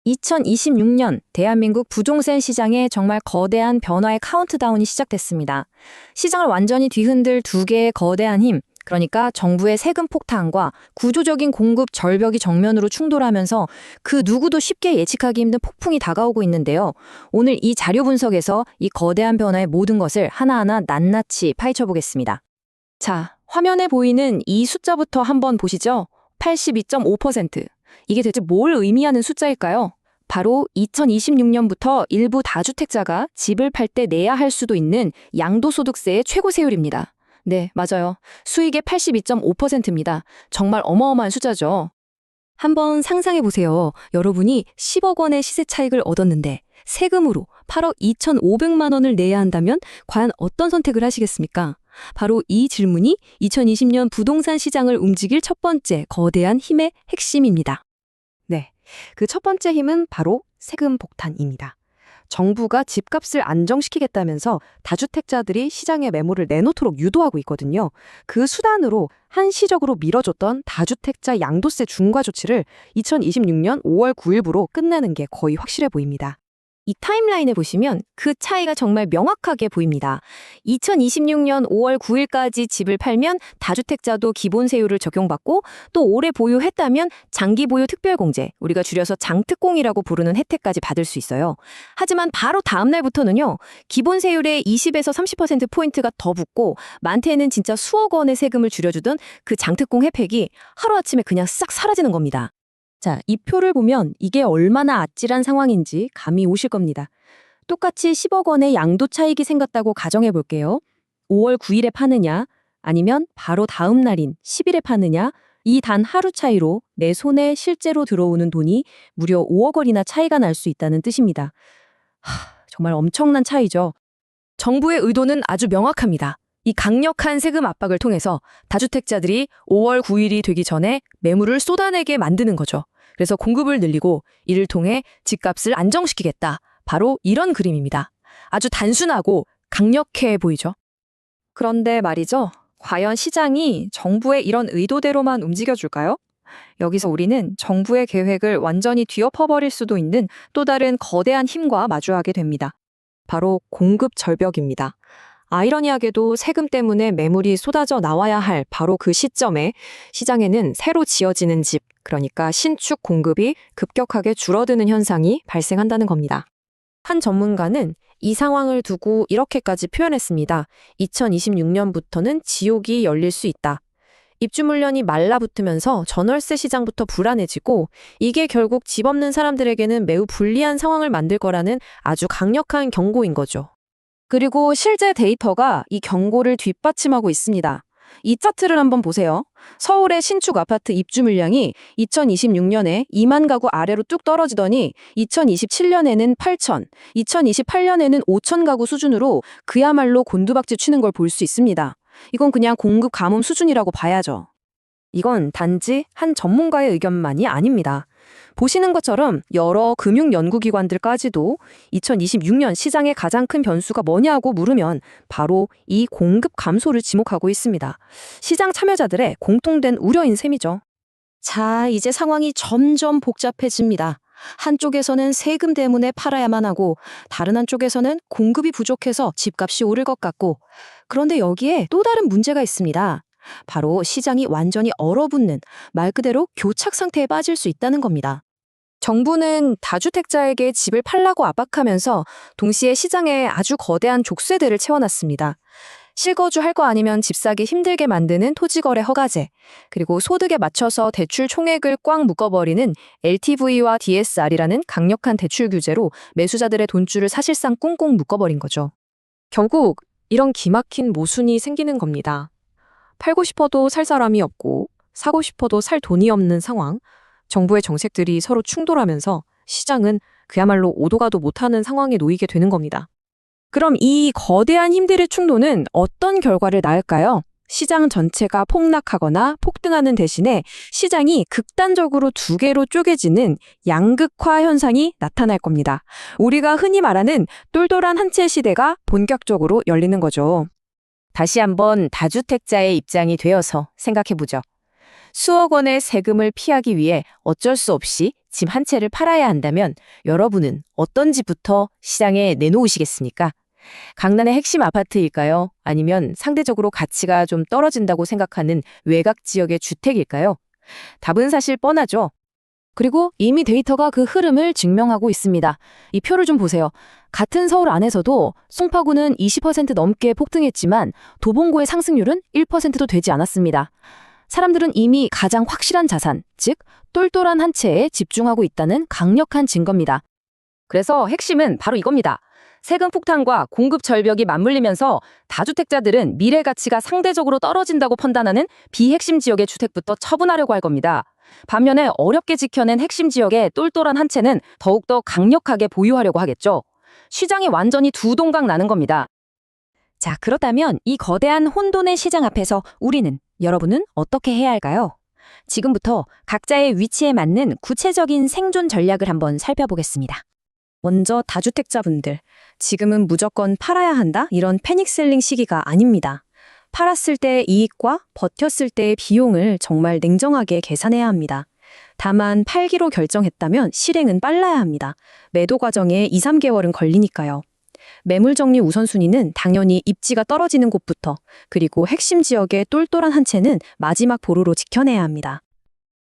2026년 대한민국 부동산 시장에 정말 거대한 변화의 카운트다운이 시작됐습니다. 시장을 완전히 뒤흔들 두 개의 거대한 힘, 그러니까 정부의 세금 폭탄과 구조적인 공급 절벽이 정면으로 충돌하면서 그 누구도 쉽게 예측하기 힘든 폭풍이 다가오고 있는데요. 오늘 이 자료 분석에서 이 거대한 변화의 모든 것을 하나하나 낱낱이 파헤쳐 보겠습니다. 자, 화면에 보이는 이 숫자부터 한번 보시죠. 82.5%. 이게 대체 뭘 의미하는 숫자일까요? 바로 2026년부터 일부 다주택자가 집을 팔 때 내야 할 수도 있는 양도소득세의 최고 세율입니다. 네, 맞아요. 수익의 82.5%입니다. 정말 어마어마한 숫자죠. 한번 상상해 보세요. 여러분이 10억 원의 시세 차익을 얻었는데 세금으로 8억 2,500만 원을 내야 한다면 과연 어떤 선택을 하시겠습니까? 바로 이 질문이 2020년 부동산 시장을 움직일 첫 번째 거대한 힘의 핵심입니다. 네, 그 첫 번째 힘은 바로 세금 폭탄입니다. 정부가 집값을 안정시키겠다면서 다주택자들이 시장에 매물을 내놓도록 유도하고 있거든요. 그 수단으로 한시적으로 미뤄줬던 다주택자 양도세 중과 조치를 2026년 5월 9일부로 끝내는 게 거의 확실해 보입니다. 이 타임라인에 보시면 그 차이가 정말 명확하게 보입니다. 2026년 5월 9일까지 집을 팔면 다주택자도 기본세율을 적용받고 또 오래 보유했다면 장기보유 특별공제, 우리가 줄여서 장특공이라고 부르는 혜택까지 받을 수 있어요. 하지만 바로 다음 날부터는요. 기본세율에 20에서 30%포인트가 더 붙고 많게는 진짜 수억 원의 세금을 줄여주던 그 장특공 혜택이 하루아침에 그냥 싹 사라지는 겁니다. 자, 이 표를 보면 이게 얼마나 아찔한 상황인지 감이 오실 겁니다. 똑같이 10억 원의 양도 차익이 생겼다고 가정해 볼게요. 5월 9일에 파느냐, 아니면 바로 다음 날인 10일에 파느냐, 이 단 하루 차이로 내 손에 실제로 들어오는 돈이 무려 5억 원이나 차이가 날 수 있다는 뜻입니다. 정말 엄청난 차이죠. 정부의 의도는 아주 명확합니다. 이 강력한 세금 압박을 통해서 다주택자들이 5월 9일이 되기 전에 매물을 쏟아내게 만드는 거죠. 그래서 공급을 늘리고 이를 통해 집값을 안정시키겠다. 바로 이런 그림입니다. 아주 단순하고 강력해 보이죠? 그런데 말이죠. 과연 시장이 정부의 이런 의도대로만 움직여줄까요? 여기서 우리는 정부의 계획을 완전히 뒤엎어버릴 수도 있는 또 다른 거대한 힘과 마주하게 됩니다. 바로 공급 절벽입니다. 아이러니하게도 세금 때문에 매물이 쏟아져 나와야 할 바로 그 시점에 시장에는 새로 지어지는 집, 그러니까 신축 공급이 급격하게 줄어드는 현상이 발생한다는 겁니다. 한 전문가는 이 상황을 두고 이렇게까지 표현했습니다. 2026년부터는 지옥이 열릴 수 있다. 입주 물량이 말라붙으면서 전월세 시장부터 불안해지고 이게 결국 집 없는 사람들에게는 매우 불리한 상황을 만들 거라는 아주 강력한 경고인 거죠. 그리고 실제 데이터가 이 경고를 뒷받침하고 있습니다. 이 차트를 한번 보세요. 서울의 신축 아파트 입주 물량이 2026년에 2만 가구 아래로 뚝 떨어지더니 2027년에는 8천, 2028년에는 5천 가구 수준으로 그야말로 곤두박질 치는 걸 볼 수 있습니다. 이건 그냥 공급 가뭄 수준이라고 봐야죠. 이건 단지 한 전문가의 의견만이 아닙니다. 보시는 것처럼 여러 금융연구기관들까지도 2026년 시장의 가장 큰 변수가 뭐냐고 물으면 바로 이 공급 감소를 지목하고 있습니다. 시장 참여자들의 공통된 우려인 셈이죠. 자, 이제 상황이 점점 복잡해집니다. 한쪽에서는 세금 때문에 팔아야만 하고 다른 한쪽에서는 공급이 부족해서 집값이 오를 것 같고 그런데 여기에 또 다른 문제가 있습니다. 바로 시장이 완전히 얼어붙는 말 그대로 교착 상태에 빠질 수 있다는 겁니다. 정부는 다주택자에게 집을 팔라고 압박하면서 동시에 시장에 아주 거대한 족쇄들을 채워놨습니다. 실거주할 거 아니면 집 사기 힘들게 만드는 토지거래 허가제, 그리고 소득에 맞춰서 대출 총액을 꽉 묶어버리는 LTV와 DSR이라는 강력한 대출 규제로 매수자들의 돈줄을 사실상 꽁꽁 묶어버린 거죠. 결국 이런 기막힌 모순이 생기는 겁니다. 팔고 싶어도 살 사람이 없고 사고 싶어도 살 돈이 없는 상황, 정부의 정책들이 서로 충돌하면서 시장은 그야말로 오도 가도 못하는 상황에 놓이게 되는 겁니다. 그럼 이 거대한 힘들의 충돌은 어떤 결과를 낳을까요? 시장 전체가 폭락하거나 폭등하는 대신에 시장이 극단적으로 두 개로 쪼개지는 양극화 현상이 나타날 겁니다. 우리가 흔히 말하는 똘똘한 한 채 시대가 본격적으로 열리는 거죠. 다시 한번 다주택자의 입장이 되어서 생각해보죠. 수억 원의 세금을 피하기 위해 어쩔 수 없이 집 한 채를 팔아야 한다면 여러분은 어떤 집부터 시장에 내놓으시겠습니까? 강남의 핵심 아파트일까요? 아니면 상대적으로 가치가 좀 떨어진다고 생각하는 외곽 지역의 주택일까요? 답은 사실 뻔하죠. 그리고 이미 데이터가 그 흐름을 증명하고 있습니다. 이 표를 좀 보세요. 같은 서울 안에서도 송파구는 20% 넘게 폭등했지만 도봉구의 상승률은 1%도 되지 않았습니다. 사람들은 이미 가장 확실한 자산, 즉 똘똘한 한 채에 집중하고 있다는 강력한 증거입니다. 그래서 핵심은 바로 이겁니다. 세금 폭탄과 공급 절벽이 맞물리면서 다주택자들은 미래 가치가 상대적으로 떨어진다고 판단하는 비핵심 지역의 주택부터 처분하려고 할 겁니다. 반면에 어렵게 지켜낸 핵심 지역의 똘똘한 한 채는 더욱더 강력하게 보유하려고 하겠죠. 시장이 완전히 두 동강 나는 겁니다. 자, 그렇다면 이 거대한 혼돈의 시장 앞에서 여러분은 어떻게 해야 할까요? 지금부터 각자의 위치에 맞는 구체적인 생존 전략을 한번 살펴보겠습니다. 먼저 다주택자분들, 지금은 무조건 팔아야 한다? 이런 패닉셀링 시기가 아닙니다. 팔았을 때의 이익과 버텼을 때의 비용을 정말 냉정하게 계산해야 합니다. 다만 팔기로 결정했다면 실행은 빨라야 합니다. 매도 과정에 2, 3개월은 걸리니까요. 매물 정리 우선순위는 당연히 입지가 떨어지는 곳부터, 그리고 핵심 지역의 똘똘한 한 채는 마지막 보루로 지켜내야 합니다.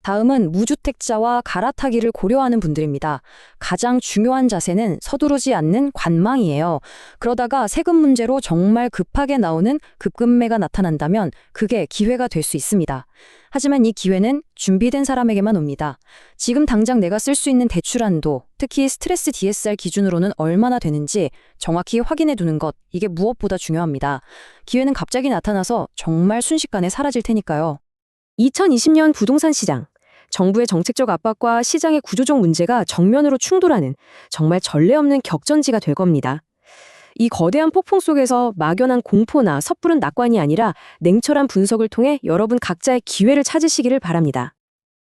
다음은 무주택자와 갈아타기를 고려하는 분들입니다. 가장 중요한 자세는 서두르지 않는 관망이에요. 그러다가 세금 문제로 정말 급하게 나오는 급금매가 나타난다면 그게 기회가 될 수 있습니다. 하지만 이 기회는 준비된 사람에게만 옵니다. 지금 당장 내가 쓸 수 있는 대출 한도, 특히 스트레스 DSR 기준으로는 얼마나 되는지 정확히 확인해 두는 것, 이게 무엇보다 중요합니다. 기회는 갑자기 나타나서 정말 순식간에 사라질 테니까요. 2020년 부동산 시장. 정부의 정책적 압박과 시장의 구조적 문제가 정면으로 충돌하는 정말 전례 없는 격전지가 될 겁니다. 이 거대한 폭풍 속에서 막연한 공포나 섣부른 낙관이 아니라 냉철한 분석을 통해 여러분 각자의 기회를 찾으시기를 바랍니다.